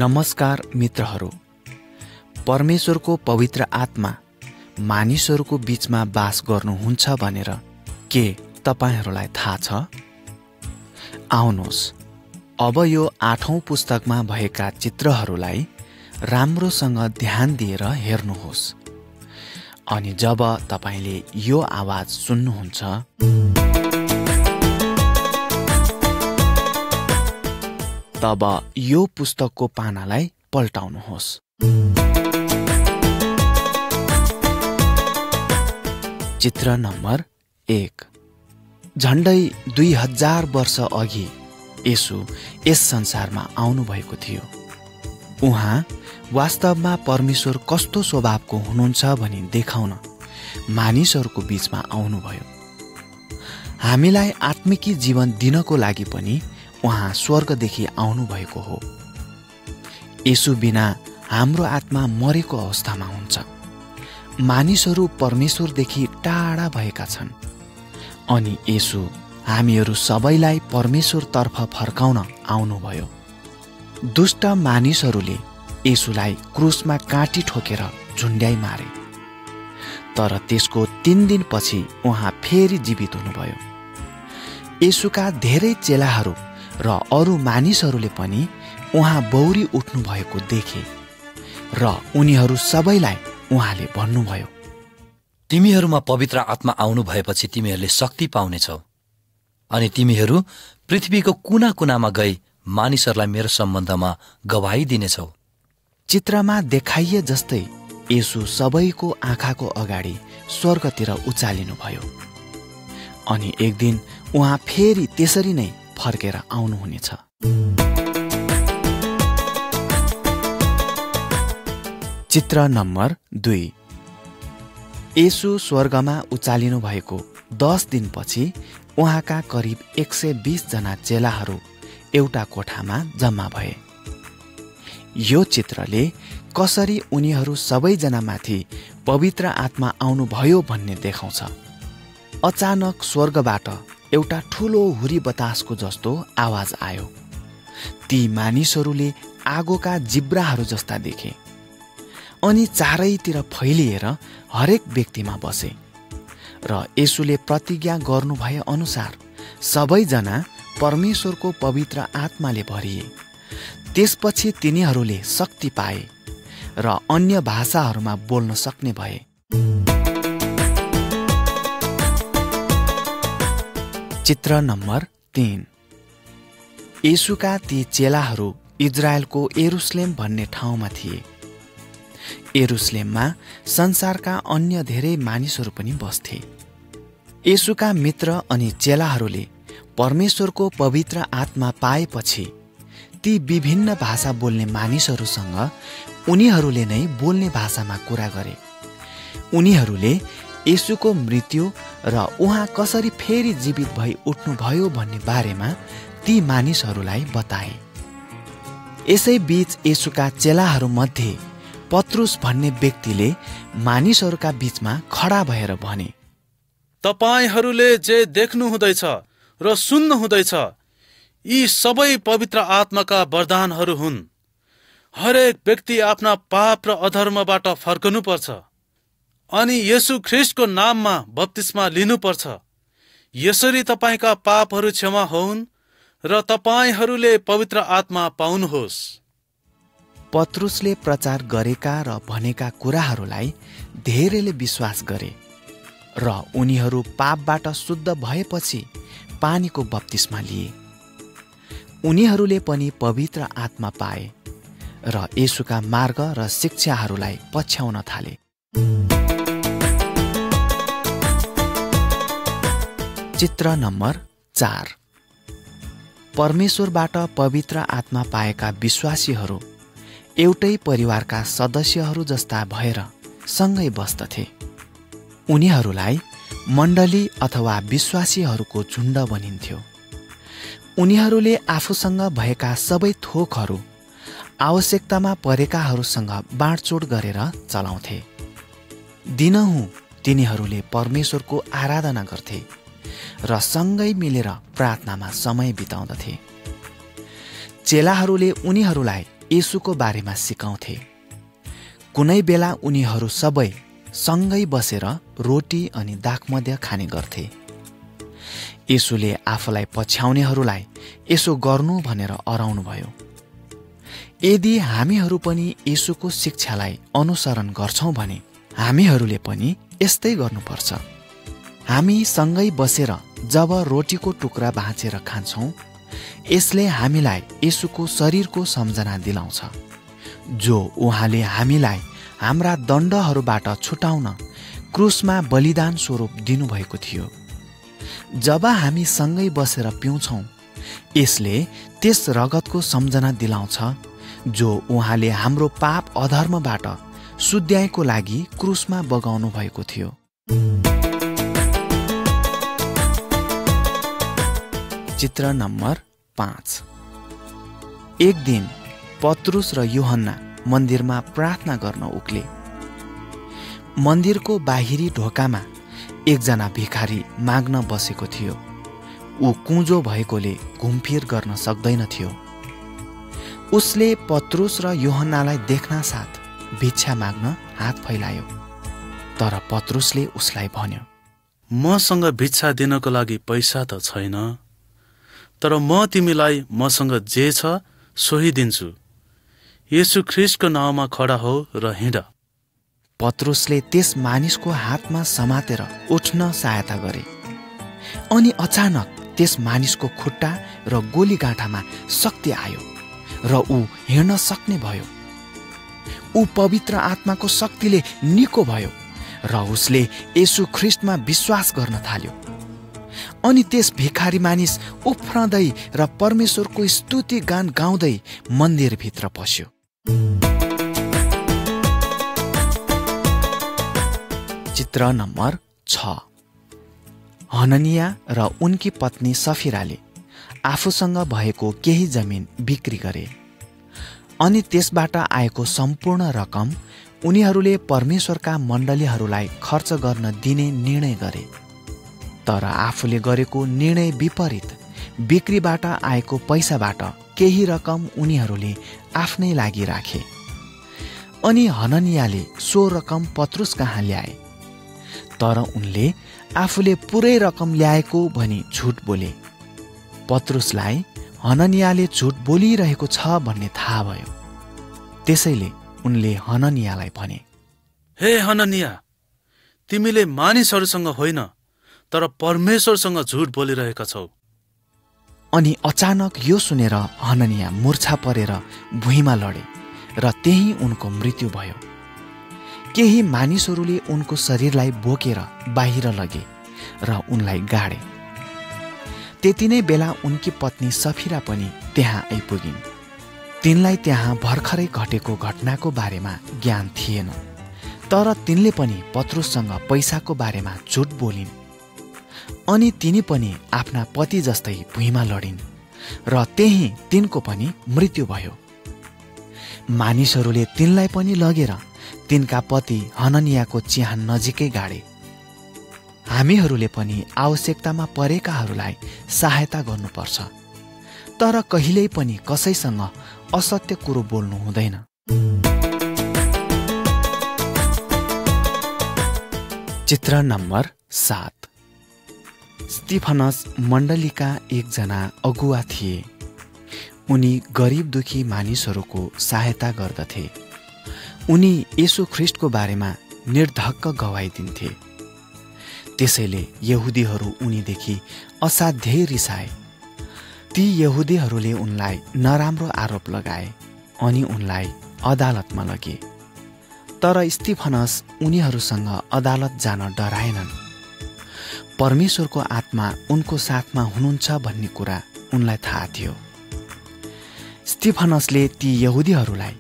नमस्कार मित्रहरू, परमेश्वरको पवित्र आत्मा मानिसहरूको बीचमा बास गर्नुहुन्छ भनेर के तपाईहरूलाई थाहा छ? आउनुहोस् अब यो 8औं पुस्तकमा भएका चित्रहरूलाई राम्रोसँग ध्यान दिएर हेर्नुहोस्। अनि जब तपाईले यो आवाज सुन्नुहुन्छ, तब यो पुस्तकको पानालाई पल्टाउनुहोस्। चित्र नम्बर 1। झण्डै 2000 वर्ष अघि येशू यस संसारमा आउनुभएको थियो। उहाँ वास्तवमा परमेश्वर कस्तो स्वभावको हुनुहुन्छ भनी देखाउन मानिसहरूको बीचमा आउनुभयो। हामीलाई आत्मिकी जीवन दिनको लागि पनि उहाँ स्वर्गदेखि आउनुभएको हो। येशू बिना हाम्रो आत्मा मरेको अवस्थामा हुन्छ। मानिसहरू परमेश्वरदेखि टाढा भएका छन् अनि येशू हामीहरू सबैलाई परमेश्वरतर्फ फर्काउन आउनुभयो। दुष्ट मानिसहरूले येशूलाई क्रुसमा काटी ठोकेर झुन्ड्याइ मारे, तर त्यसको 3 दिनपछि उहाँ फेरि जीवित हुनुभयो। येशूका धेरै चेलाहरू र अरू मानिसहरूले पनि उहाँ बौरी उठ्नु भएको देखे र उनीहरू सबैलाई उहाँले भन्नुभयो, तिमीहरूमा पवित्र आत्मा आउनु भएपछि तिमीहरूले शक्ति पाउनेछौ अनि तिमीहरू पृथ्वीको कुना कुनामा गई मानिसहरूलाई मेरो सम्बन्धमा गवाही दिनेछौ। चित्रमा देखाइए जस्तै येशू सबैको आँखाको अगाडि स्वर्गतिर उचालिनुभयो अनि एक दिन उहाँ फेरि त्यसरी नै फर्केर आउनुहुनेछ। चित्र नम्बर 2। येशू स्वर्गमा उचालिनु भएको 10 दिनपछि उहाँका करिब 120 जना चेलाहरू एउटा कोठामा जम्मा भए। यो चित्रले कसरी उनीहरू सबैजनामाथि पवित्र आत्मा आउनुभयो भन्ने देखाउँछ। अचानक स्वर्गबाट एउटा ठूलो हुरी बतासको जस्तो आवाज आयो। ती मानिसहरूले आगोका जिब्राहरू जस्ता देखे अनि चारैतिर फैलिएर हरेक व्यक्तिमा बसे र येशूले प्रतिज्ञा गर्नुभए अनुसार सबैजना परमेश्वरको पवित्र आत्माले भरिए। त्यसपछि तिनीहरूले शक्ति पाए र अन्य भाषाहरूमा बोल्न सक्ने भए। चित्र नम्बर 3। येशूका ती चेलाहरू इजरायलको यरुशलेम भन्ने ठाउँमा थिए। यरुशलेममा संसारका अन्य धेरै मानिसहरू पनि बस्थे। येशूका मित्र अनि चेलाहरूले परमेश्वरको पवित्र आत्मा पाएपछि ती विभिन्न भाषा बोल्ने मानिसहरूसँग उनीहरूले नै बोल्ने भाषामा कुरा गरे। उनीहरूले येशूको मृत्यु र उहाँ कसरी फेरि जीवित भई उठ्नुभयो भन्ने बारेमा ती मानिसहरूलाई बताए। यसै बीच येशूका चेलाहरूमध्ये पत्रुस भन्ने व्यक्तिले मानिसहरूका बीचमा खडा भएर भने, तपाईहरूले जे देख्नु हुँदैछ र सुन्नु हुँदैछ यी सबै पवित्र आत्माका वरदानहरू हुन्। हरेक व्यक्ति आफ्ना पाप र अधर्मबाट फर्कनुपर्छ अनि येशू ख्रीष्टको नाममा बप्तिस्मा लिनुपर्छ। यसरी तपाईका पापहरू क्षमा होउन् र तपाईहरूले पवित्र आत्मा पाउनुहोस्। पत्रुसले प्रचार गरेका र भनेका कुराहरूलाई धेरैले विश्वास गरे र उनीहरू पापबाट शुद्ध भएपछि पानीको बप्तिस्मा लिए। उनीहरूले पनि पवित्र आत्मा पाए र येशूका मार्ग र शिक्षाहरूलाई पछ्याउन थाले। चित्र नम्बर 4। परमेश्वरबाट पवित्र आत्मा पाएका विश्वासीहरू एउटै परिवारका सदस्यहरू जस्ता भएर सँगै बस्दथे। उनीहरूलाई मण्डली अथवा विश्वासीहरूको झुण्ड भनिन्थ्यो। उनीहरूले आफूसँग भएका सबै थोकहरू आवश्यकतामा परेकाहरूसँग बाँडचोड गरेर चलाउँथे। दिनहुँ तिनीहरूले परमेश्वरको आराधना गर्थे र सँगै मिलेर प्रार्थनामा समय बिताउँदथे। चेलाहरूले उनीहरूलाई येशूको बारेमा सिकाउँथे। कुनै बेला उनीहरू सबै सँगै बसेर रोटी अनि दाखमध्य खाने गर्थे। येशूले आफूलाई पछ्याउनेहरूलाई यसो गर्नु भनेर अराउनुभयो। यदि हामीहरू पनि येशूको शिक्षालाई अनुसरण गर्छौं भने हामीहरूले पनि यस्तै गर्नुपर्छ। हामी सँगै बसेर जब रोटीको टुक्रा भाँचेर खान्छौं, यसले हामीलाई येशूको शरीरको सम्झना दिलाउँछ, जो उहाँले हामीलाई हाम्रा दण्डहरूबाट छुटाउन क्रुसमा बलिदान स्वरूप दिनुभएको थियो। जब हामी सँगै बसेर पिउँछौं, यसले त्यस रगतको सम्झना दिलाउँछ जो उहाँले हाम्रो पाप अधर्मबाट शुद्ध्याइको लागि क्रुसमा बगाउनु भएको थियो। चित्र नम्बर 5। एक दिन पत्रुस र यूहन्ना मन्दिरमा प्रार्थना गर्न उक्ले। मन्दिरको बाहिरी ढोकामा एकजना भिखारी माग्न बसेको थियो। ऊ कुँजो भएकोले घुमफिर गर्न सक्दैन थियो। उसले पत्रुस र यूहन्नालाई देख्न साथ भिक्षा माग्न हात फैलायो। तर पत्रुसले उसलाई भन्यो, मसँग भिक्षा दिनको लागि पैसा त छैन, तर म तिमीलाई मसँग जे छ सोही दिन्छु। येशू ख्रीष्टको नाउँमा खडा हो र हिँड। पत्रुसले त्यस मानिसको हातमा समातेर उठ्न सहायता गरे। अनि अचानक त्यस मानिसको खुट्टा र गोलीगाँठामा शक्ति आयो र ऊ हिँड्न सक्ने भयो। ऊ पवित्र आत्माको शक्तिले निको भयो र उसले येशू ख्रीष्टमा विश्वास गर्न थाल्यो। अनि त्यस भिखारी मानिस उफ्रँदै र परमेश्वरको स्तुति गान गाउँदै मन्दिरभित्र पस्यो। चित्र नम्बर 6। हननिया र उनकी पत्नी सफिराले आफूसँग भएको केही जमिन बिक्री गरे। अनि त्यसबाट आएको सम्पूर्ण रकम उनीहरूले परमेश्वरका मण्डलीहरूलाई खर्च गर्न दिने निर्णय गरे। तर आफूले गरेको निर्णय विपरीत बिक्रीबाट आएको पैसाबाट केही रकम उनीहरूले आफ्नै लागि राखे। अनि हननियाले सो रकम पत्रुस कहाँ ल्याए। तर उनले आफूले पुरै रकम ल्याएको भनी झुट बोले। पत्रुसलाई हननियाले झुट बोलिरहेको छ भन्ने थाहा भयो। त्यसैले उनले हननियालाई भने, हे हननिया, तिमीले मानिसहरूसँग होइन तर परमेश्वरसँग झुट बोलिरहेका छौ। अनि अचानक यो सुनेर हननिया मूर्छा परेर भुइँमा लडे र त्यही उनको मृत्यु भयो। केही मानिसहरूले उनको शरीरलाई बोकेर बाहिर लगे र उनलाई गाडे। त्यति नै बेला उनकी पत्नी सफिरा पनि त्यहाँ आइपुगिन्। तिनलाई त्यहाँ भर्खरै घटेको घटनाको बारेमा ज्ञान थिएन, तर तिनले पनि पत्रुससँग पैसाको बारेमा झुट बोलिन्। अनि तिनी पनि आफ्ना पति जस्तै भुइँमा लडिन् र त्यही तिनको पनि मृत्यु भयो। मानिसहरूले तिनलाई पनि लगेर तिनका पति हननियाको चिहान नजिकै गाडे। हामीहरूले पनि आवश्यकतामा परेकाहरूलाई सहायता गर्नुपर्छ, तर कहिल्यै पनि कसैसँग असत्य कुरो बोल्नु हुँदैन। चित्र नम्बर 7। स्तिफनस मण्डलीका एकजना अगुवा थिए। उनी गरिब दुखी मानिसहरूको सहायता गर्दथे। उनी येशू ख्रीष्टको बारेमा निर्धक्क गवाई दिन्थे। त्यसैले यहुदीहरू उनीदेखि असाध्यै रिसाए। ती यहुदीहरूले उनलाई नराम्रो आरोप लगाए अनि उनलाई अदालतमा लगे। तर स्तिफनस उनीहरूसँग अदालत जान डराएनन्। परमेश्वरको आत्मा उनको साथमा हुनुहुन्छ भन्ने कुरा उनलाई थाहा थियो। स्तिफनसले ती यहुदीहरूलाई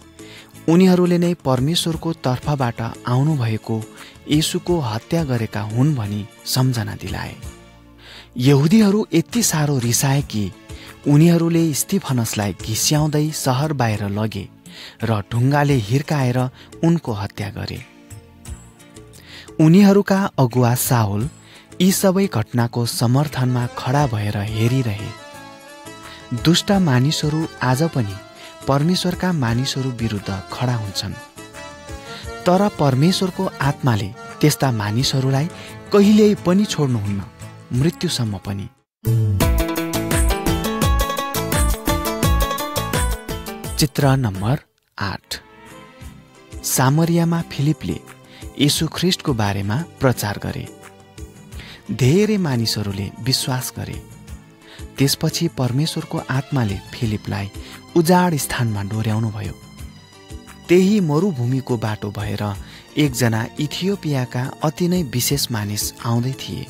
उनीहरूले नै परमेश्वरको तर्फबाट आउनुभएको येशूको हत्या गरेका हुन् भनी सम्झना दिलाए। यहुदीहरू यति साह्रो रिसाए कि उनीहरूले स्तिफनसलाई घिस्याउँदै सहर बाहिर लगे र ढुङ्गाले हिर्काएर उनको हत्या गरे। उनीहरूका अगुवा साउल यी सबै घटनाको समर्थनमा खडा भएर हेरिरहे। दुष्ट मानिसहरू आज पनि परमेश्वरका मानिसहरू विरुद्ध खडा हुन्छन्, तर परमेश्वरको आत्माले त्यस्ता मानिसहरूलाई कहिल्यै पनि छोड्नुहुन्न, मृत्युसम्म पनि। चित्र नम्बर 8। सामरियामा फिलिपले येशू ख्रिस्टको बारेमा प्रचार गरे। धेरै मानिसहरूले विश्वास गरे। त्यसपछि परमेश्वरको आत्माले फिलिपलाई उजाड स्थानमा डोर्याउनुभयो। त्यही मरुभूमिको बाटो भएर एकजना इथियोपियाका अति नै विशेष मानिस आउँदै थिए।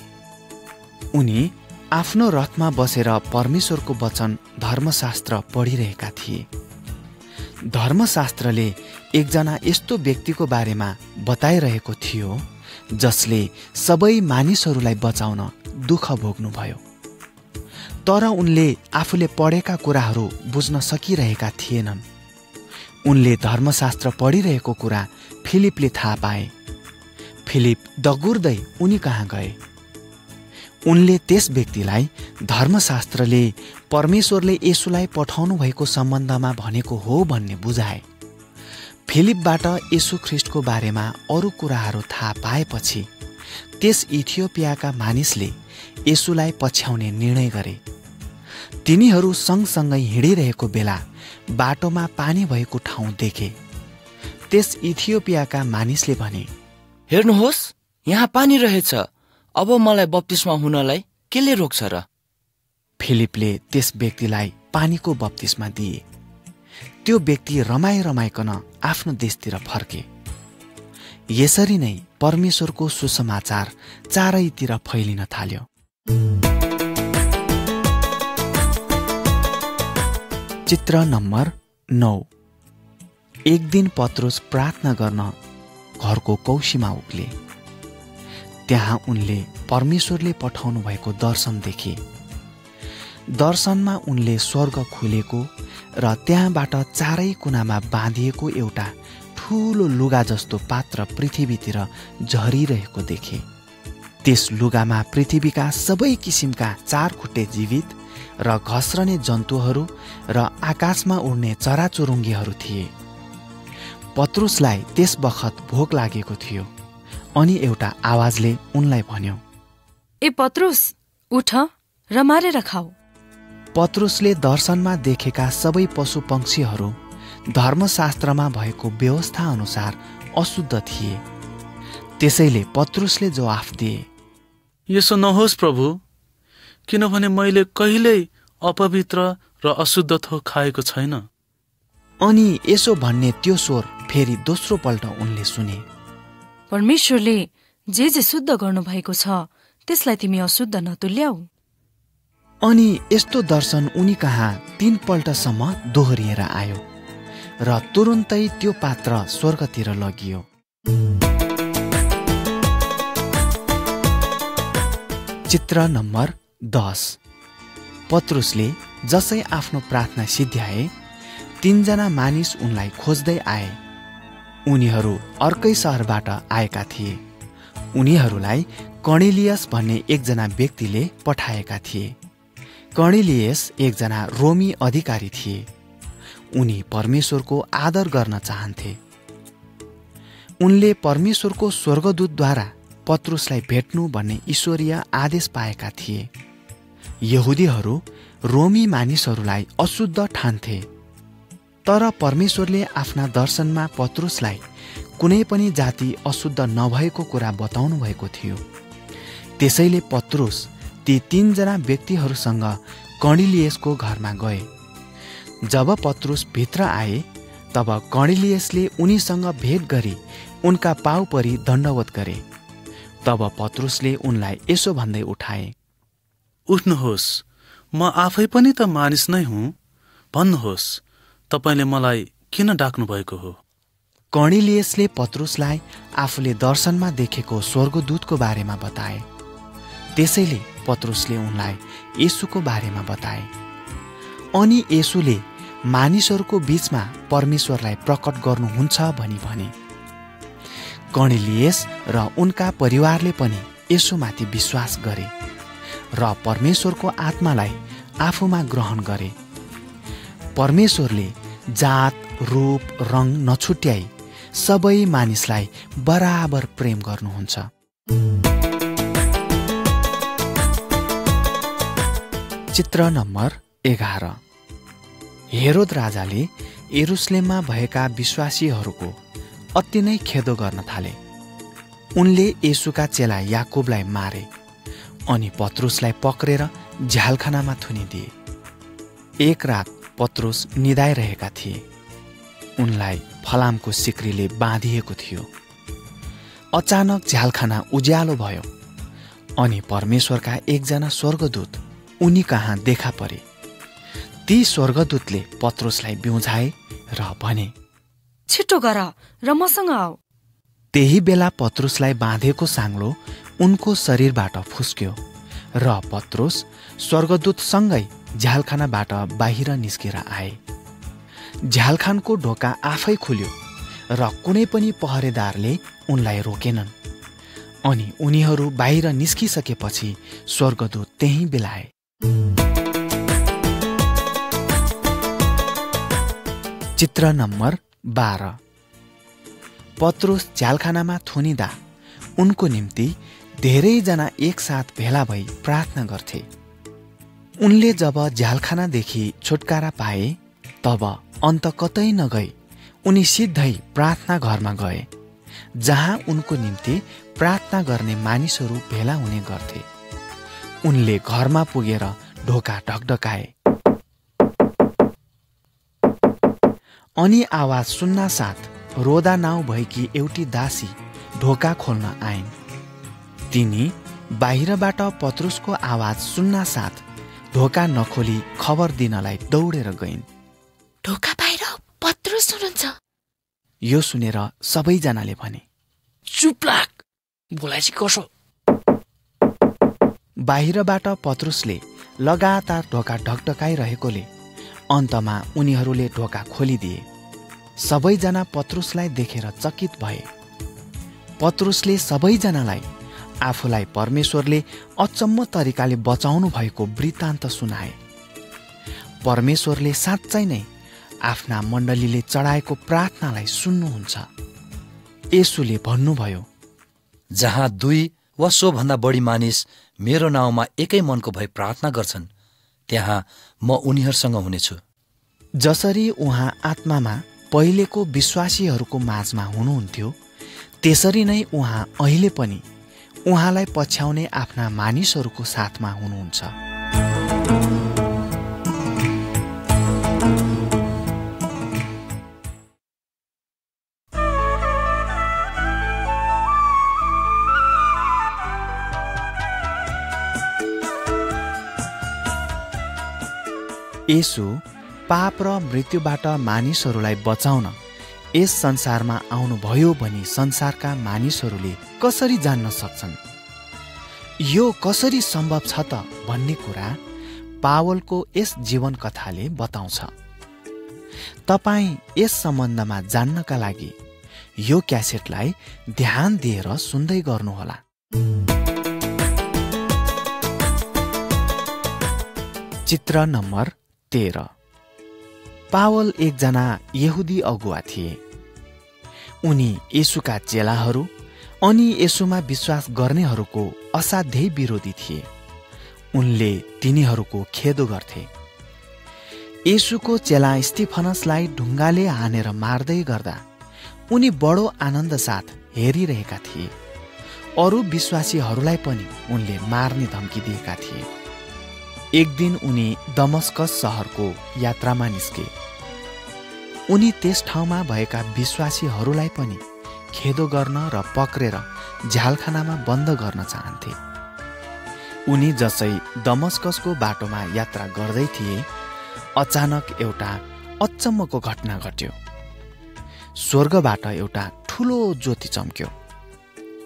उनी आफ्नो रथमा बसेर परमेश्वरको वचन धर्मशास्त्र पढिरहेका थिए। धर्मशास्त्रले एकजना यस्तो व्यक्तिको बारेमा बताइरहेको थियो जसले सबै मानिसहरूलाई बचाउन दुःख भोग्नुभयो, तर उनले आफूले पढेका कुराहरू बुझ्न सकिरहेका थिएनन्। उनले धर्मशास्त्र पढिरहेको कुरा फिलिपले थाहा पाए। फिलिप दगुर्दै उनी कहाँ गए। उनले त्यस व्यक्तिलाई धर्मशास्त्रले परमेश्वरले येशूलाई पठाउनु भएको सम्बन्धमा भनेको हो भन्ने बुझाए। फिलिपबाट येशू ख्रिस्टको बारेमा अरू कुराहरू थाहा पाएपछि त्यस इथियोपियाका मानिसले येशूलाई पछ्याउने निर्णय गरे। तिनीहरू सँगसँगै हिँडिरहेको बेला बाटोमा पानी भएको ठाउँ देखे। त्यस इथियोपियाका मानिसले भने, हेर्नुहोस्, यहाँ पानी रहेछ, अब मलाई बप्तिस्मा हुनलाई केले रोक्छ र? फिलिपले त्यस व्यक्तिलाई पानीको बप्तिस्मा दिए। त्यो व्यक्ति रमाइकन आफ्नो देशतिर फर्के। यसरी नै परमेश्वरको सुसमाचार चारैतिर फैलिन थाल्यो। चित्र नम्बर 9। एक दिन पत्रुस प्रार्थना गर्न घरको कौशीमा उक्ले। त्यहाँ उनले परमेश्वरले पठाउनु भएको दर्शन देखे। दर्शनमा उनले स्वर्ग खुलेको र त्यहाँबाट चारै कुनामा बाँधिएको एउटा ठूलो लुगा जस्तो पात्र पृथ्वीतिर झरिरहेको देखे। त्यस लुगामा पृथ्वीका सबै किसिमका 4 खुट्टे जीवित र घस्रने जन्तुहरू र आकाशमा उड्ने चराचुरुङ्गीहरू थिए। पत्रुसलाई त्यस बखत भोक लागेको थियो अनि एउटा आवाजले उनलाई भन्यो, ए पत्रुस, उठ र मारेर खाऊ। पत्रुसले दर्शनमा देखेका सबै पशु पक्षीहरू धर्मशास्त्रमा भएको व्यवस्था अनुसार अशुद्ध थिए। त्यसैले पत्रुसले जवाफ दिए, यसो नहोस् प्रभु, किनभने मैले कहिल्यै अपवित्र र अशुद्ध थोक खाएको छैन। अनि यसो भन्ने त्यो स्वर फेरि दोस्रो पल्ट उनले सुने। परमेश्वरले जे शुद्ध गर्नुभएको छ त्यसलाई तिमी अशुद्ध नतुल्याऊ। अनि यस्तो दर्शन उनी कहाँ 3 पल्टसम्म दोहोरिएर आयो र तुरुन्तै त्यो पात्र स्वर्गतिर लगियो। चित्र नम्बर 10। पत्रुसले जसै आफ्नो प्रार्थना सिद्ध्याए 3 जना मानिस उनलाई खोज्दै आए। उनीहरू अर्कै शहरबाट आएका थिए। उनीहरूलाई कर्नेलियस भन्ने एकजना व्यक्तिले पठाएका थिए। कर्नेलियस एकजना रोमी अधिकारी थिए। उनी परमेश्वरको आदर गर्न चाहन्थे। उनले परमेश्वरको स्वर्गदूतद्वारा पत्रुसलाई भेट्नु भन्ने ईश्वरीय आदेश पाएका थिए। यहुदीहरू रोमी मानिसहरूलाई अशुद्ध ठान्थे, तर परमेश्वरले आफ्ना दर्शनमा पत्रुसलाई कुनै पनि जाति अशुद्ध नभएको कुरा बताउनु भएको थियो। त्यसैले पत्रुस ती 3 जना व्यक्तिहरूसँग कर्नेलियसको घरमा गए। जब पत्रुस भित्र आए तब कर्नेलियसले उनीसँग भेट गरी उनका पाउ परी दण्डवत गरे। तब पत्रुसले उनलाई यसो भन्दै उठाए, उठ्नुहोस्, म आफै पनि त मानिस नै हुँ। भन्नुहोस्, तपाईले मलाई किन डाक्नु भएको हो? कर्नेलियसले पत्रुसलाई आफूले दर्शनमा देखेको स्वर्गदूतको बारेमा बताए। त्यसैले पत्रुसले उनलाई येशूको बारेमा बताए। अनि येशूले मानिसहरूको बीचमा परमेश्वरलाई प्रकट गर्नुहुन्छ भनी भने। कर्नेलियस र उनका परिवारले पनि येशूमाथि विश्वास गरे र परमेश्वरको आत्मालाई आफूमा ग्रहण गरे। परमेश्वरले जात, रूप, रङ नछुट्याई सबै मानिसलाई बराबर प्रेम गर्नुहुन्छ। चित्र नम्बर 11। हेरोद राजाले यरुशलेममा भएका विश्वासीहरूको अति नै खेदो गर्न थाले। उनले येशूका चेला याकुबलाई मारे अनि पत्रुसलाई पक्रेर झ्यालखानामा थुनिदिए। एक रात पत्रुस निदाइरहेका थिए। उनलाई फलामको सिक्रीले बाँधिएको थियो। अचानक झ्यालखाना उज्यालो भयो अनि परमेश्वरका एकजना स्वर्गदूत उनी कहाँ देखा परे। ती स्वर्गदूतले पत्रुसलाई बिउझाए र भने, छिटो गर र मसँग आऊ। त्यही बेला पत्रुसलाई बाँधेको साङ्लो उनको शरीरबाट फुस्क्यो र पत्रुस स्वर्गदूतसँगै झ्यालखानाबाट बाहिर निस्केर आए। झ्यालखानको ढोका आफै खुल्यो र कुनै पनि पहरेदारले उनलाई रोकेनन्। अनि उनीहरू बाहिर निस्किसकेपछि स्वर्गदूत त्यहीँ बेलाए। चित्र नम्बर 12। पत्रुस झ्यालखानामा थुनिँदा उनको निम्ति धेरैजना एकसाथ भेला भई प्रार्थना गर्थे। उनले जब झ्यालखानादेखि छुटकारा पाए तब अन्त कतै नगई उनी सिधै प्रार्थना घरमा गए, जहाँ उनको निम्ति प्रार्थना गर्ने मानिसहरू भेला हुने गर्थे। उनले घरमा पुगेर ढोका ढकढकाए। अनि आवाज सुन्नासाथ रोदा नाउँ भएकी एउटी दासी ढोका खोल्न आइन्। तिनी बाहिरबाट पत्रुसको आवाज सुन्नासाथ ढोका नखोली खबर दिनलाई दौडेर गइन्। ढोका बाहिर पत्रुस हुनुहुन्छ। यो सुनेर सबैजनाले भने, चुप लाग, बोलाइ चाहिँ कसो। बाहिरबाट पत्रुसले लगातार ढोका ढकढकाइरहेकोले अन्तमा उनीहरूले ढोका खोलिदिए। सबैजना पत्रुसलाई देखेर चकित भए। पत्रुसले सबैजनालाई आफूलाई परमेश्वरले अचम्म तरिकाले बचाउनु भएको वृत्तान्त सुनाए। परमेश्वरले साँच्चै नै आफ्ना मण्डलीले चढाएको प्रार्थनालाई सुन्नुहुन्छ। येशूले भन्नुभयो, जहाँ 2 वा सोभन्दा बढी मानिस मेरो नाउँमा एकै मनको भई प्रार्थना गर्छन्, त्यहाँ म उनीहरूसँग हुनेछु। जसरी उहाँ आत्मामा पहिलेको विश्वासीहरूको माझमा हुनुहुन्थ्यो, त्यसरी नै उहाँ अहिले पनि उहाँलाई पछ्याउने आफ्ना मानिसहरूको साथमा हुनुहुन्छ। येशू पाप र मृत्युबाट मानिसहरूलाई बचाउन यस संसारमा आउनुभयो भनी संसारका मानिसहरूले कसरी जान्न सक्छन्? यो कसरी सम्भव छ त भन्ने कुरा पावलको यस जीवन कथाले बताउँछ। तपाईँ यस सम्बन्धमा जान्नका लागि यो क्यासेटलाई ध्यान दिएर सुन्दै गर्नुहोला। चित्र नम्बर 13। पावल एकजना यहुदी अगुवा थिए। उनी येशूका चेलाहरू अनि येशूमा विश्वास गर्नेहरूको असाध्यै विरोधी थिए। उनले तिनीहरूको खेदो गर्थे। येशूको चेला स्तिफनसलाई ढुङ्गाले हानेर मार्दै गर्दा उनी बडो आनन्द साथ हेरिरहेका थिए। अरू विश्वासीहरूलाई पनि उनले मार्ने धम्की दिएका थिए। एक दिन उनी दमस्कस शहरको यात्रामा निस्के। उनी त्यस ठाउँमा भएका विश्वासीहरूलाई पनि खेदो गर्न र पक्रेर झ्यालखानामा बन्द गर्न चाहन्थे। उनी जसै दमस्कसको बाटोमा यात्रा गर्दै थिए, अचानक एउटा अचम्मको घटना घट्यो। स्वर्गबाट एउटा ठुलो ज्योति चम्क्यो।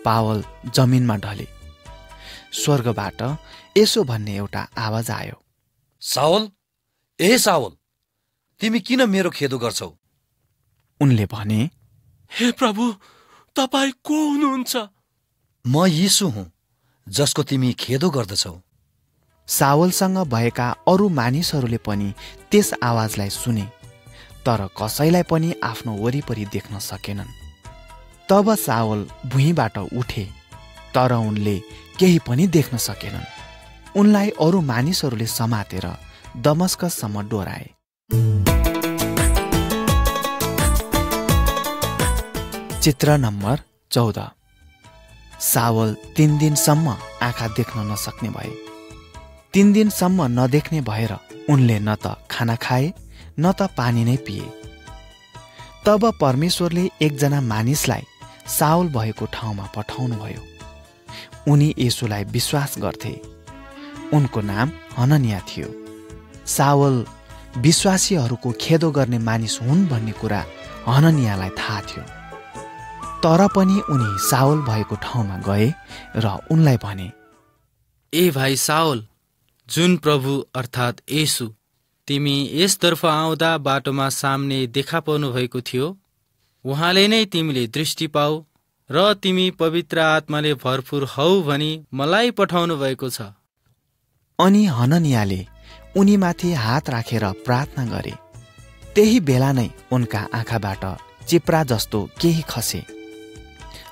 पावल जमिनमा ढले। स्वर्गबाट यसो भन्ने एउटा आवाज आयो, साउल, ए साउल, तिमी किन मेरो खेदो गर्छौ? उनले भने, हे प्रभु, तपाईँ को हुनुहुन्छ? म यीशु हुँ, जसको तिमी खेदो गर्दछौ। साउलसँग भएका अरू मानिसहरूले पनि त्यस आवाजलाई सुने, तर कसैलाई पनि आफ्नो वरिपरि देख्न सकेनन्। तब साउल भुइँबाट उठे, तर उनले केही पनि देख्न सकेनन्। उनलाई अरू मानिसहरूले समातेर दमस्कससम्म डोराए। चित्र नम्बर 14। साउल 3 दिनसम्म आँखा देख्न नसक्ने भए। 3 दिनसम्म नदेख्ने भएर उनले न त खाना खाए न त पानी नै पिए। तब परमेश्वरले एकजना मानिसलाई साउल भएको ठाउँमा पठाउनुभयो। उनी येशूलाई विश्वास गर्थे। उनको नाम हननिया थियो। साउल विश्वासीहरूको खेदो गर्ने मानिस हुन् भन्ने कुरा हननियालाई थाहा थियो। तर पनि उनी साउल भएको ठाउँमा गए र उनलाई भने, ए भाइ साउल, जुन प्रभु अर्थात् येशू तिमी यसतर्फ आउँदा बाटोमा सामने देखा पर्नु भएको थियो, उहाँले नै तिमीले दृष्टि पाऊ र तिमी पवित्र आत्माले भरपूर हौ भनी मलाई पठाउनु भएको छ। अनि हननियाले उनीमाथि हात राखेर प्रार्थना गरे। त्यही बेला नै उनका आँखाबाट चिप्रा जस्तो केही खसे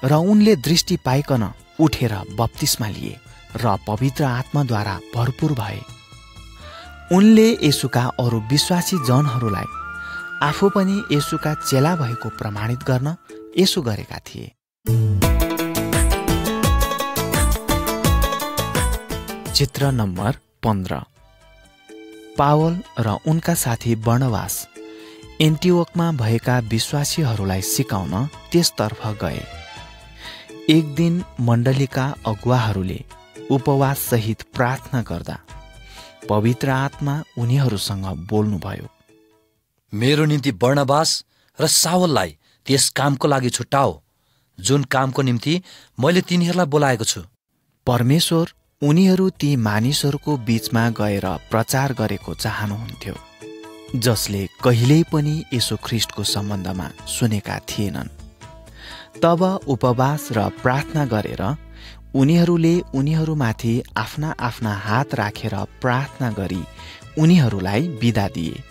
र उनले दृष्टि पाइकन उठेर बप्तिस्मा लिए र पवित्र आत्माद्वारा भरपूर भए। उनले येशूका अरू विश्वासी जनहरूलाई आफू पनि येशूका चेला भएको प्रमाणित गर्न यसो गरेका थिए। चित्र नम्बर 15। पावल र उनका साथी बर्नबास एन्टिओकमा भएका विश्वासीहरूलाई सिकाउन त्यसतर्फ गए। एक दिन मण्डलीका अगुवाहरूले उपवास सहित प्रार्थना गर्दा पवित्र आत्मा उनीहरूसँग बोल्नुभयो। मेरो निम्ति बर्नबास र साउललाई त्यस कामको लागि छुट्टाओ जुन कामको निम्ति मैले तिनीहरूलाई बोलाएको छु। परमेश्वर उनीहरू ती मानिसहरूको बीचमा गएर प्रचार गरेको चाहनुहुन्थ्यो, जसले कहिल्यै पनि येशू ख्रीष्टको सम्बन्धमा सुनेका थिएनन्। तब उपवास र प्रार्थना गरेर उनीहरूले उनीहरूमाथि आफ्ना आफ्ना हात राखेर प्रार्थना गरी उनीहरूलाई बिदा दिए।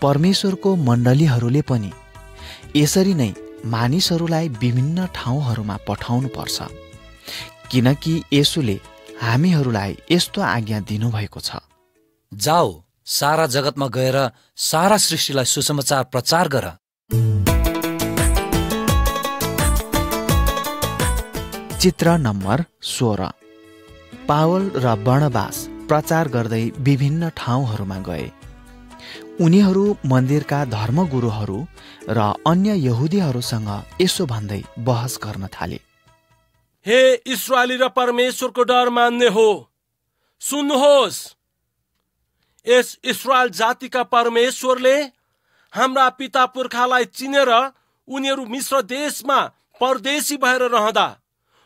परमेश्वरको मण्डलीहरूले पनि यसरी नै मानिसहरूलाई विभिन्न ठाउँहरूमा पठाउनु पर्छ, किनकि येशूले हामीहरूलाई यस्तो आज्ञा दिनुभएको छ, जाऊ सारा जगतमा गएर सारा सृष्टिलाई सुसमाचार प्रचार गर। चित्र नम्बर 16। पावल र बर्नबास प्रचार गर्दै विभिन्न ठाउँहरूमा गए। उनीहरू मन्दिरका धर्मगुरुहरू र अन्य यहुदीहरूसँग यसो भन्दै बहस गर्न थाले, हे इस्राएली र परमेश्वरको डर मान्ने हो, सुन्नुहोस्, यस इस्राएल जातिका परमेश्वरले हाम्रा पिता पुर्खालाई चिनेर उनीहरू मिश्र देशमा परदेशी भएर रहँदा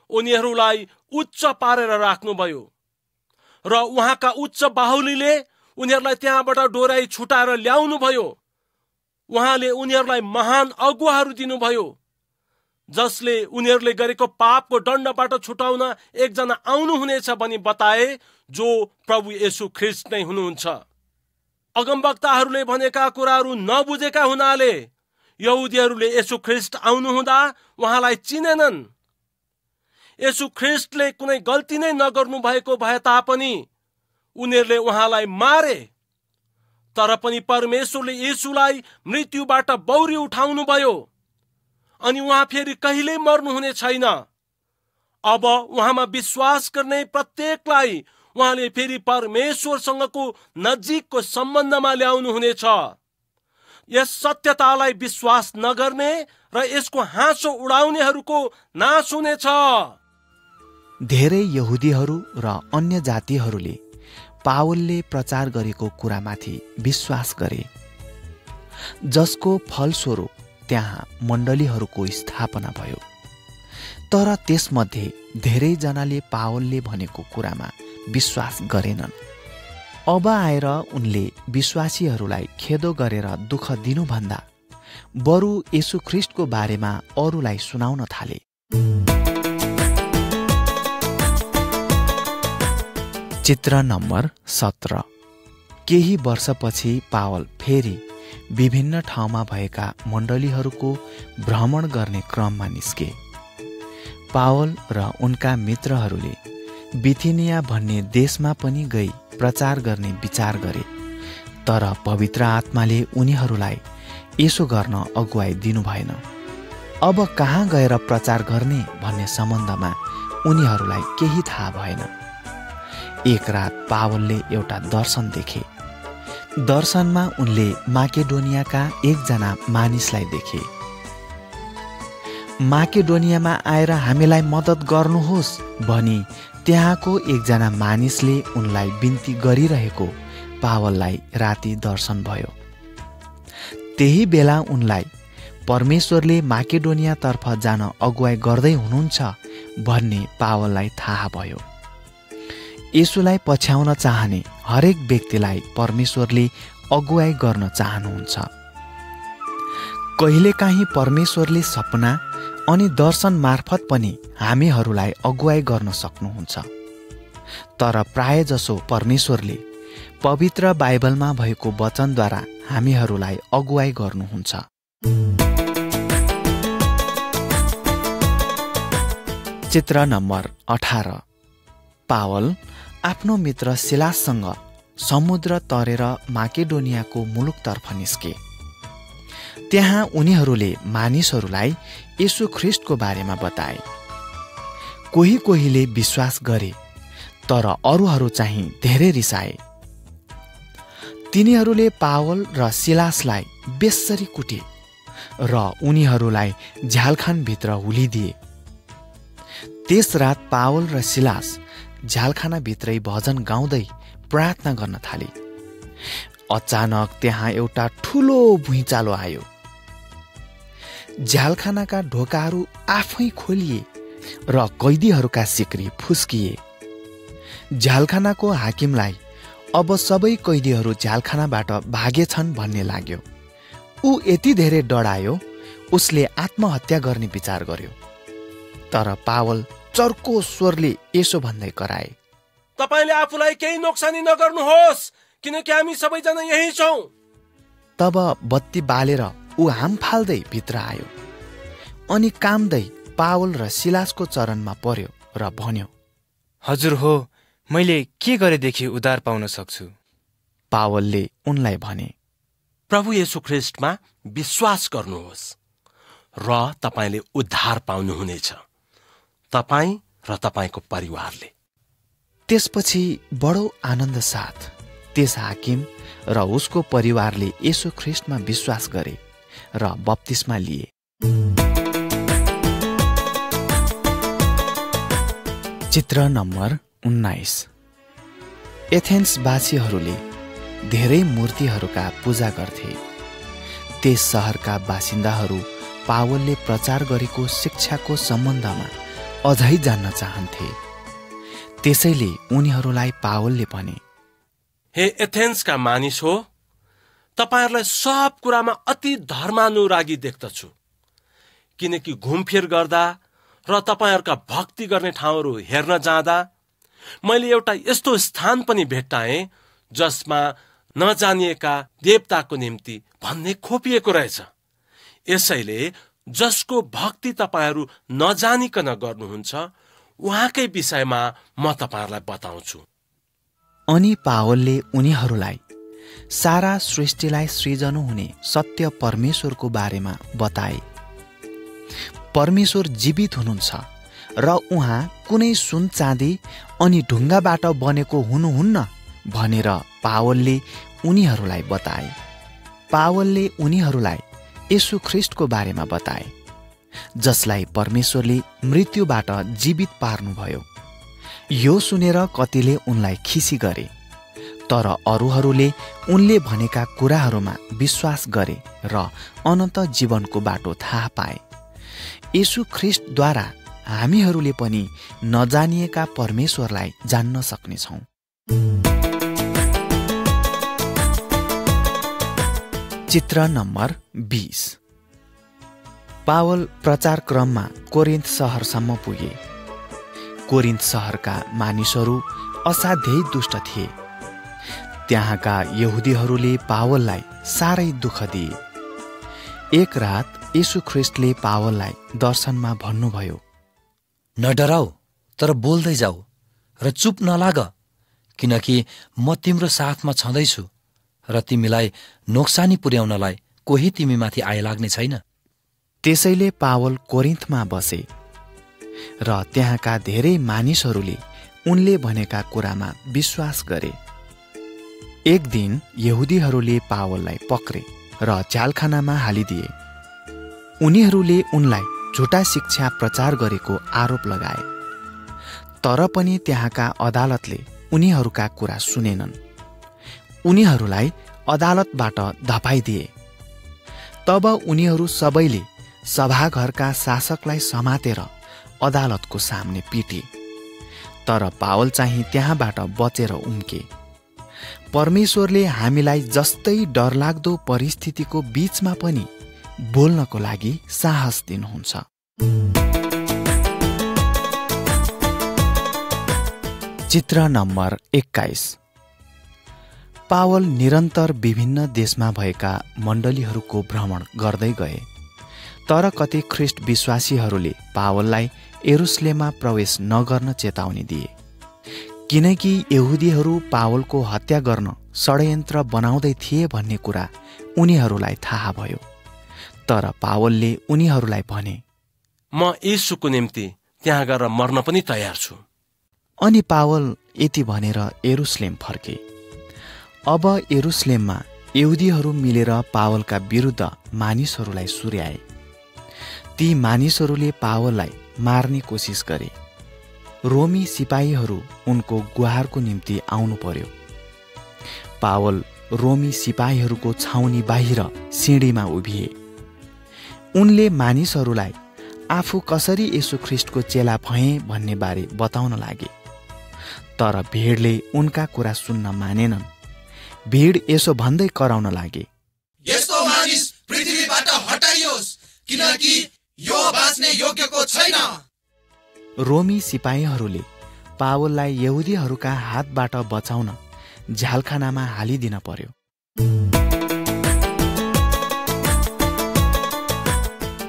उनीहरूलाई उच्च पारेर राख्नुभयो र उहाँका उच्च बाहुलीले उनीहरूलाई त्यहाँबाट डोराई छुटाएर ल्याउनुभयो। उहाँले उनीहरूलाई महान अगुवाहरू दिनुभयो, जसले उनीहरूले गरेको पापको दण्डबाट छुटाउन एकजना आउनुहुनेछ भनी बताए, जो प्रभु येशू ख्रीष्ट नै हुनुहुन्छ। अगमवक्ताहरूले भनेका कुराहरू नबुझेका हुनाले यहुदीहरूले येशू ख्रीष्ट आउनुहुँदा उहाँलाई चिनेनन्। येशू ख्रीष्टले कुनै गल्ती नै नगर्नु भएको भए तापनि उनीहरूले उहाँलाई मारे। तर पनि परमेश्वरले येशूलाई मृत्युबाट बौरी उठाउनु भयो अनि उहाँ फेरि कहिल्यै मर्नुहुने छैन। अब उहाँमा विश्वास गर्ने प्रत्येकलाई उहाँले फेरि परमेश्वरसँगको नजिकको सम्बन्धमा ल्याउनु हुनेछ। यस सत्यतालाई विश्वास नगर्ने र यसको हाँसो उडाउनेहरूको नाश हुनेछ। धेरै यहुदीहरू र अन्य जातिहरूले पावलले प्रचार गरेको कुरामाथि विश्वास गरे, जसको फलस्वरूप त्यहाँ मण्डलीहरूको स्थापना भयो। तर त्यसमध्ये धेरैजनाले पावलले भनेको कुरामा विश्वास गरेनन्। अब आएर उनले विश्वासीहरूलाई खेदो गरेर दुःख दिनुभन्दा बरु येशू ख्रीष्टको बारेमा अरूलाई सुनाउन थाले। चित्र नम्बर 17। केही वर्षपछि पावल फेरि विभिन्न ठाउँमा भएका मण्डलीहरूको भ्रमण गर्ने क्रममा निस्के। पावल र उनका मित्रहरूले बिथिनिया भन्ने देशमा पनि गई प्रचार गर्ने विचार गरे, तर पवित्र आत्माले उनीहरूलाई यसो गर्न अगुवाई दिनु भएन। अब कहाँ गएर प्रचार गर्ने भन्ने सम्बन्धमा उनीहरूलाई केही थाहा भएन। एक रात पावलले एउटा दर्शन देखे। दर्शनमा उनले माकेडोनियाका एकजना मानिसलाई देखे। माकेडोनियामा आएर हामीलाई मद्दत गर्नुहोस् भनी त्यहाँको एकजना मानिसले उनलाई बिन्ती गरिरहेको पावललाई राति दर्शन भयो। त्यही बेला उनलाई परमेश्वरले माकेडोनियातर्फ जान अगुवाई गर्दै हुनुहुन्छ भन्ने पावललाई थाहा भयो। येशूलाई पछ्याउन चाहने हरेक व्यक्तिलाई परमेश्वरले अगुवाई गर्न चाहनुहुन्छ। कहिलेकाहीँ परमेश्वरले सपना अनि दर्शन मार्फत पनि हामीहरूलाई अगुवाई गर्न सक्नुहुन्छ, तर प्रायजसो परमेश्वरले पवित्र बाइबलमा भएको वचनद्वारा हामीहरूलाई अगुवाई गर्नुहुन्छ। चित्र नम्बर 18। पावल आफ्नो मित्र सिलाससँग समुद्र तरेर माकेडोनियाको मुलुकतर्फ निस्के। त्यहाँ उनीहरूले मानिसहरूलाई येशू ख्रीष्टको बारेमा बताए। कोही कोहीले विश्वास गरे, तर अरूहरू चाहिँ धेरै रिसाए। तिनीहरूले पावल र सिलासलाई बेस्सरी कुटे र उनीहरूलाई झ्यालखानभित्र हुलिदिए। त्यस रात पावल र सिलास झ्यालखानाभित्रै भजन गाउँदै प्रार्थना गर्न थाले। अचानक त्यहाँ एउटा ठूलो भुइँचालो आयो। झ्यालखानाका ढोकाहरू आफै खोलिए र कैदीहरूका सिक्री फुस्किए। झ्यालखानाको हाकिमलाई अब सबै कैदीहरू झ्यालखानाबाट भागेछन् भन्ने लाग्यो। ऊ यति धेरै डरायो उसले आत्महत्या गर्ने विचार गर्यो। तर पावल चर्को स्वरले यसो भन्दै कराए, तपाईले आफूलाई केही नोक्सानी नगर्नुहोस्, किनकि हामी सबैजना यही छौं। तब बत्ती बालेर ऊ हाम फाल्दै भित्र आयो अनि काम्दै पावल र सिलासको चरणमा पर्यो र भन्यो, हजुर हो, मैले के गरेदेखि उद्धार पाउन सक्छु? पावलले उनलाई भने, प्रभु येशू ख्रीष्टमा विश्वास गर्नुहोस् र तपाईले उद्धार पाउनुहुनेछ, तपाई र तपाईको परिवारले। त्यसपछि बडो आनन्द साथ त्यस हाकिम र उसको परिवारले येशू ख्रीष्टमा विश्वास गरे र बप्तिस्मा लिए। चित्र नम्बर 19। एथेन्सवासीहरूले धेरै मूर्तिहरूका पूजा गर्थे। त्यस शहरका बासिन्दाहरू पावलले प्रचार गरेको शिक्षाको सम्बन्धमा अझै जान्न चाहन्थे। त्यसैले उनीहरूलाई पावलले भने, हे एथेन्सका मानिस हो, तपाईहरूलाई सब कुरामा अति धर्मानुरागी देख्दछु, किनकि घुमफिर गर्दा र तपाईहरूका भक्ति गर्ने ठाउँहरू हेर्न जाँदा मैले एउटा यस्तो स्थान पनि भेट्टाएँ जसमा नजानिएका देवताको निम्ति भन्ने खोपिएको रहेछ। यसैले जसको भक्ति तपाईहरू नजानिकन गर्नुहुन्छ उहाँकै विषयमा म तपाईहरूलाई बताउँछु। अनि पावलले उनीहरूलाई सारा सृष्टिलाई सृजनु हुने सत्य परमेश्वरको बारेमा बताए। परमेश्वर जीवित हुनुहुन्छ र उहाँ कुनै सुन चाँदी अनि ढुङ्गाबाट बनेको हुनुहुन्न भनेर पावलले उनीहरूलाई बताए। पावलले उनीहरूलाई येशू ख्रीष्टको बारेमा बताए, जसलाई परमेश्वरले मृत्युबाट जीवित पार्नुभयो। यो सुनेर कतिले उनलाई खिसी गरे, तर अरूहरूले उनले भनेका कुराहरूमा विश्वास गरे र अनन्त जीवनको बाटो थाहा पाए। येशू ख्रीष्टद्वारा हामीहरूले पनि नजानिएका परमेश्वरलाई जान्न सक्नेछौँ। चित्र नम्बर 20। पावल प्रचार क्रममा कोरिन्थ शहरसम्म पुगे। कोरिन्थ शहरका मानिसहरू असाध्यै दुष्ट थिए। त्यहाँका यहुदीहरूले पावललाई साह्रै दुःख दिए। एक रात येशू ख्रिस्टले पावललाई दर्शनमा भन्नुभयो, न डराऊ, तर बोल्दै जाऊ र चुप नलाग, किनकि म तिम्रो साथमा छँदैछु र तिमीलाई नोक्सानी पुर्याउनलाई कोही तिमीमाथि आइलाग्ने छैन। त्यसैले पावल कोरिन्थमा बसे र त्यहाँका धेरै मानिसहरूले उनले भनेका कुरामा विश्वास गरे। एक दिन यहुदीहरूले पावललाई पक्रे र झ्यालखानामा हालिदिए। उनीहरूले उनलाई झुटा शिक्षा प्रचार गरेको आरोप लगाए, तर पनि त्यहाँका अदालतले उनीहरूका कुरा सुनेनन्। उनीहरूलाई अदालतबाट धपाइदिए। तब उनीहरू सबैले सभाघरका शासकलाई समातेर अदालतको सामने पिटे, तर पावल चाहिँ त्यहाँबाट बचेर उम्के। परमेश्वरले हामीलाई जस्तै डरलाग्दो परिस्थितिको बीचमा पनि बोल्नको लागि साहस दिनुहुन्छ। चित्र नम्बर 21। पावल निरन्तर विभिन्न देशमा भएका मण्डलीहरूको भ्रमण गर्दै गए, तर कति ख्रिस्ट विश्वासीहरूले पावललाई यरुशलेममा प्रवेश नगर्न चेतावनी दिए, किनकि यहुदीहरू पावलको हत्या गर्न षड्यन्त्र बनाउँदै थिए भन्ने कुरा उनीहरूलाई थाहा भयो। तर पावलले उनीहरूलाई भने, म येशूको निम्ति त्यहाँ गएर मर्न पनि तयार छु। अनि पावल यति भनेर यरुशलेम फर्के। अब यरुशलेममा यहुदीहरू मिलेर पावलका विरुद्ध मानिसहरूलाई सुर्याए। ती मानिसहरूले पावललाई मार्ने कोसिस गरे। रोमी सिपाहीहरू उनको गुहारको निम्ति आउनु पर्यो। पावल रोमी सिपाहीहरूको छाउनी बाहिर सिँढीमा उभिए। उनले मानिसहरूलाई आफू कसरी येशू ख्रिस्टको चेला भए भन्ने बारे बताउन लागे, तर भिडले उनका कुरा सुन्न मानेनन्। भिड यसो भन्दै कराउन लागे, यस्तो मानिस पृथ्वीबाट हटाइयोस्, किनकि यो बाँच्ने योग्यको छैन। रोमी सिपाहीहरूले पावललाई यहुदीहरूका हातबाट बचाउन झ्यालखानामा हालिदिन पर्यो।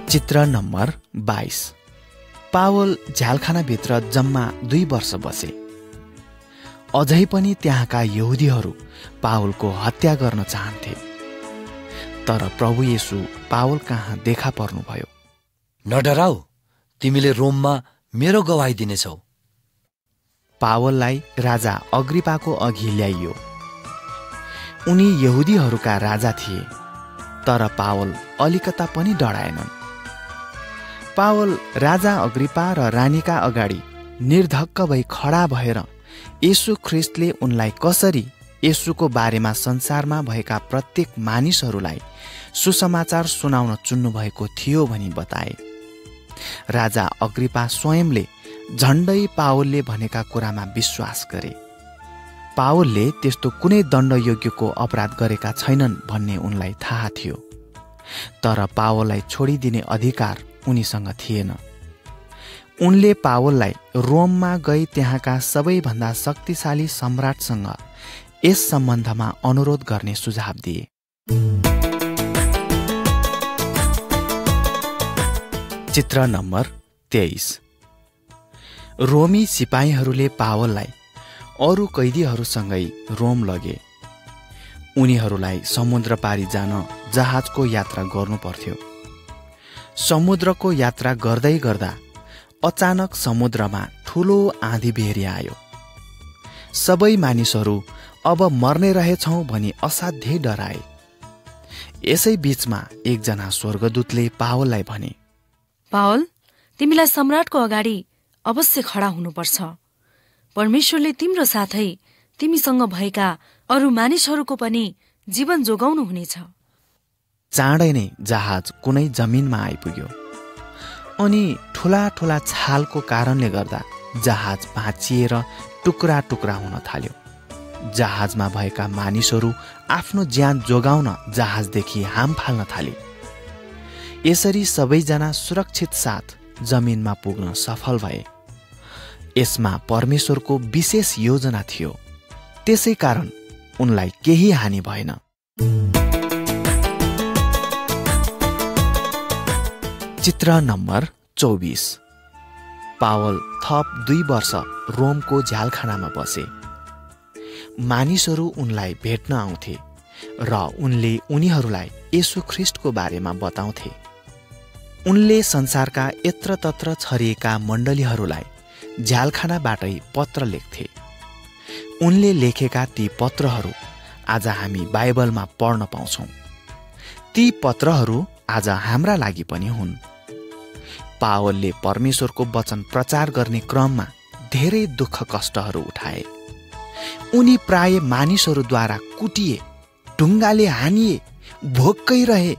चित्र नम्बर 22। पावल झ्यालखानाभित्र जम्मा 2 वर्ष बसे। अझै पनि त्यहाँका यहुदीहरू पावलको हत्या गर्न चाहन्थे, तर प्रभु येशू पावल कहाँ देखा पर्नुभयो। न डराऊ, तिमीले रोममा मेरो गवाही दिनेछौ। पावललाई राजा अग्रिपाको अघि ल्याइयो। उनी यहुदीहरूका राजा थिए, तर पावल अलिकता पनि डराएनन्। पावल राजा अग्रिपा र रानीका अगाडि निर्धक्क भई खडा भएर येशू ख्रिस्टले उनलाई कसरी येशूको बारेमा संसारमा भएका प्रत्येक मानिसहरूलाई सुसमाचार सुनाउन चुन्नुभएको थियो भनी बताए। राजा अग्रिपा स्वयंले झण्डै पावलले भनेका कुरामा विश्वास गरे। पावलले त्यस्तो कुनै दण्डयोग्यको अपराध गरेका छैनन् भन्ने उनलाई थाहा थियो, तर पावललाई छोडिदिने अधिकार उनीसँग थिएन। उनले पावललाई रोममा गई त्यहाँका सबैभन्दा शक्तिशाली सम्राटसँग यस सम्बन्धमा अनुरोध गर्ने सुझाव दिए। चित्र नम्बर 23। रोमी सिपाहीहरूले पावललाई अरू कैदीहरूसँगै रोम लगे। उनीहरूलाई समुद्र पारी जान जहाजको यात्रा गर्नु पर्थ्यो। समुद्रको यात्रा गर्दै गर्दा अचानक समुद्रमा ठूलो आँधी बेहरी आयो। सबै मानिसहरू अब मर्ने रहेछौं भनी असाध्यै डराए। यसै बीचमा एकजना स्वर्गदूतले पावललाई भने, पावल, तिमीलाई सम्राटको अगाडि अवश्य खडा हुनुपर्छ। परमेश्वरले तिम्रो साथै तिमीसँग भएका अरू मानिसहरूको पनि जीवन जोगाउनु हुनेछ। चाँडै नै जहाज कुनै जमिनमा आइपुग्यो अनि ठूला ठूला छालको कारणले गर्दा जहाज भाँचिएर टुक्रा टुक्रा हुन थाल्यो। जहाजमा भएका मानिसहरू आफ्नो ज्यान जोगाउन जहाजदेखि हाम फाल्न थाले। यसरी सबैजना सुरक्षित साथ जमिनमा पुग्न सफल भए। यसमा परमेश्वरको विशेष योजना थियो, त्यसै कारण उनलाई केही हानि भएन। चित्र नम्बर 24। पावल थप 2 वर्ष रोमको झ्यालखानामा बसे। मानिसहरू उनलाई भेट्न आउँथे र उनले उनीहरूलाई येशू ख्रिस्टको बारेमा बताउँथे। उनले संसारका यत्रतत्र छरिएका मण्डलीहरूलाई झ्यालखानाबाटै पत्र लेख्थे। उनले लेखेका ती पत्रहरू आज हामी बाइबलमा पढ्न पाउँछौं। ती पत्रहरू आज हाम्रा लागि पनि हुन्। पावलले परमेश्वरको वचन प्रचार गर्ने क्रममा धेरै दुःख कष्टहरू उठाए। उनी प्राय मानिसहरूद्वारा कुटिए, ढुङ्गाले हानिए, भोकै रहे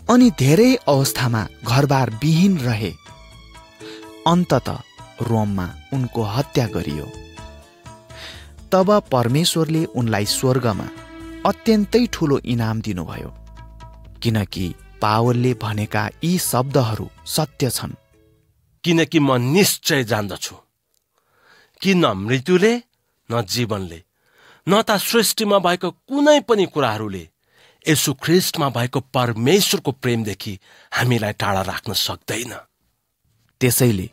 अनि धेरै अवस्थामा घरबार विहीन रहे। अन्ततः रोममा उनको हत्या गरियो। तब परमेश्वरले उनलाई स्वर्गमा अत्यन्तै ठूलो इनाम दिनुभयो, किनकि पावलले भनेका यी शब्दहरू सत्य छन्। किनकि म निश्चय जान्दछु कि न मृत्युले, न जीवनले, न त सृष्टिमा भएको कुनै पनि कुराहरूले येशू ख्रिस्टमा भएको परमेश्वरको प्रेमदेखि हामीलाई टाढा राख्न सक्दैन। त्यसैले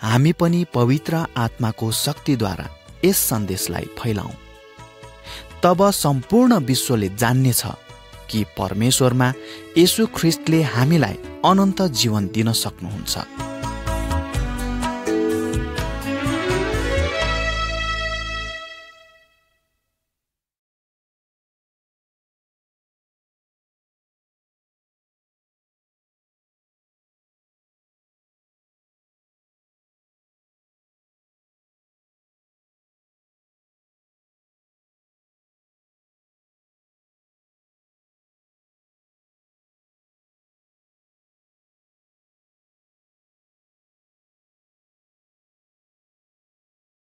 हामी पनि पवित्र आत्माको शक्तिद्वारा यस सन्देशलाई फैलाउँ। तब सम्पूर्ण विश्वले जान्नेछ कि परमेश्वरमा येशू ख्रिस्टले हामीलाई अनन्त जीवन दिन सक्नुहुन्छ।